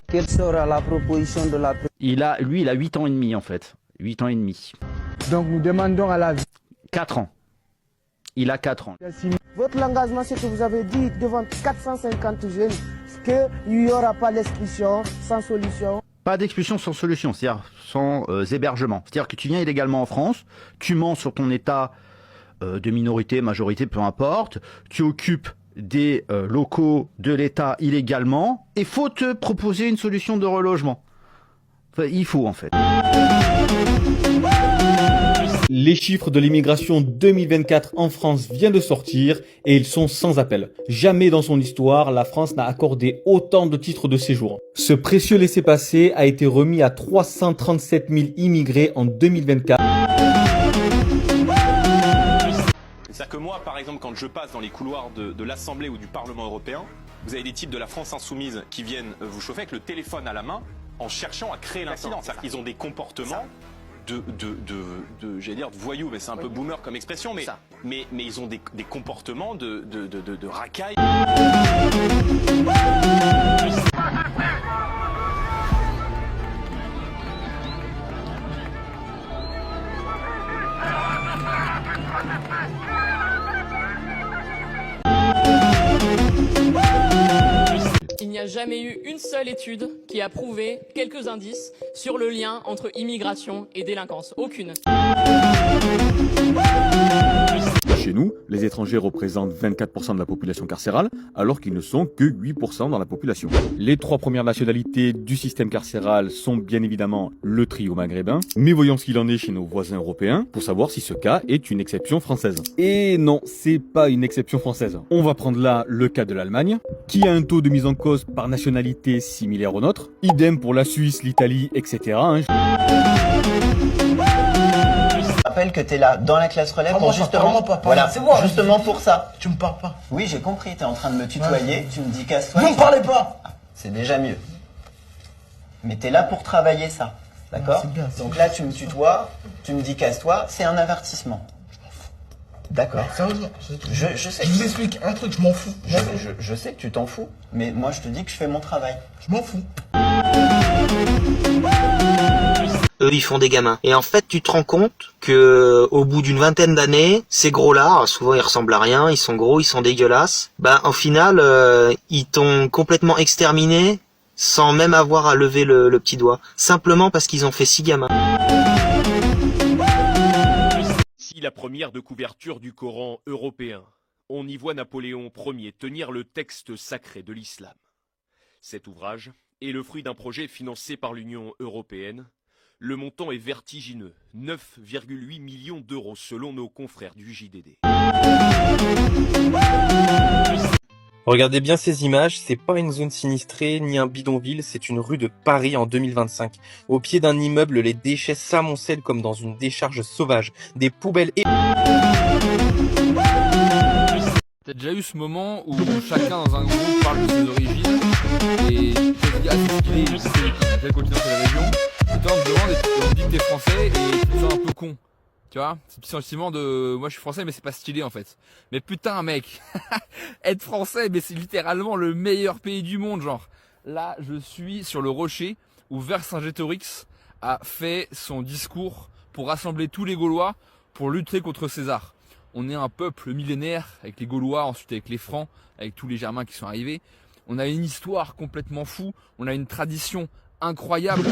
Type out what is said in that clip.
Quelle sera la proposition de la... Lui, il a 8 ans et demi en fait. 8 ans et demi. Donc nous demandons à la... 4 ans. Il a 4 ans. Votre engagement, c'est que vous avez dit devant 450 jeunes qu'il n'y aura pas d'expulsion sans solution. Pas d'expulsion sans solution, c'est-à-dire sans hébergement. C'est-à-dire que tu viens illégalement en France, tu mens sur ton état de minorité, majorité, peu importe, tu occupes des locaux de l'État illégalement, et faut te proposer une solution de relogement. Enfin, il faut en fait. Les chiffres de l'immigration 2024 en France viennent de sortir et ils sont sans appel. Jamais dans son histoire, la France n'a accordé autant de titres de séjour. Ce précieux laissez-passer a été remis à 337 000 immigrés en 2024. C'est-à-dire que moi, par exemple, quand je passe dans les couloirs de l'Assemblée ou du Parlement européen, vous avez des types de la France insoumise qui viennent vous chauffer avec le téléphone à la main en cherchant à créer l'incident. C'est-à-dire qu'ils ont des comportements j'allais dire de voyous, mais c'est un peu boomer comme expression, mais ils ont des comportements de racailles. Il n'y a jamais eu une seule étude qui a prouvé quelques indices sur le lien entre immigration et délinquance. Aucune. Chez nous, les étrangers représentent 24% de la population carcérale, alors qu'ils ne sont que 8% dans la population. Les 3 premières nationalités du système carcéral sont bien évidemment le trio maghrébin, mais voyons ce qu'il en est chez nos voisins européens, pour savoir si ce cas est une exception française. Et non, c'est pas une exception française. On va prendre là le cas de l'Allemagne, qui a un taux de mise en cause par nationalité similaire au nôtre. Idem pour la Suisse, l'Italie, etc. Je rappelle que tu es là dans la classe relève pour justement, voilà, justement pour ça. Tu me parles pas. Oui, j'ai compris, tu es en train de me tutoyer, tu me dis casse-toi. Vous me parlez pas. C'est déjà mieux. Mais tu es là pour travailler ça, d'accord? Donc là, tu me tutoies, tu me dis casse-toi, c'est un avertissement. D'accord. Sérieusement, Je sais. Je vous explique un truc, je m'en fous. Je sais que tu t'en fous, mais moi je te dis que je fais mon travail. Je m'en fous. Eux, ils font des gamins. Et en fait, tu te rends compte que au bout d'une vingtaine d'années, ces gros-là, souvent ils ressemblent à rien, ils sont gros, ils sont dégueulasses, au final, ils t'ont complètement exterminé sans même avoir à lever le petit doigt. Simplement parce qu'ils ont fait 6 gamins. Ici la première de couverture du Coran européen. On y voit Napoléon Ier tenir le texte sacré de l'islam. Cet ouvrage est le fruit d'un projet financé par l'Union européenne. Le montant est vertigineux, 9,8 millions d'euros selon nos confrères du JDD. Regardez bien ces images, c'est pas une zone sinistrée ni un bidonville, c'est une rue de Paris en 2025. Au pied d'un immeuble, les déchets s'amoncellent comme dans une décharge sauvage. Des poubelles et... T'as déjà eu ce moment où chacun dans un groupe parle de ses origines et tu te dis c'est stylé, c'est quel continent, c'est la région, et toi on te demande et on te dit que t'es français et tu te sens un peu con. Tu vois, ce petit sentiment de moi je suis français mais c'est pas stylé en fait. Mais putain mec, être français mais c'est littéralement le meilleur pays du monde genre. Là je suis sur le rocher où Vercingétorix a fait son discours pour rassembler tous les Gaulois pour lutter contre César. On est un peuple millénaire avec les Gaulois, ensuite avec les Francs, avec tous les Germains qui sont arrivés. On a une histoire complètement fou, on a une tradition incroyable.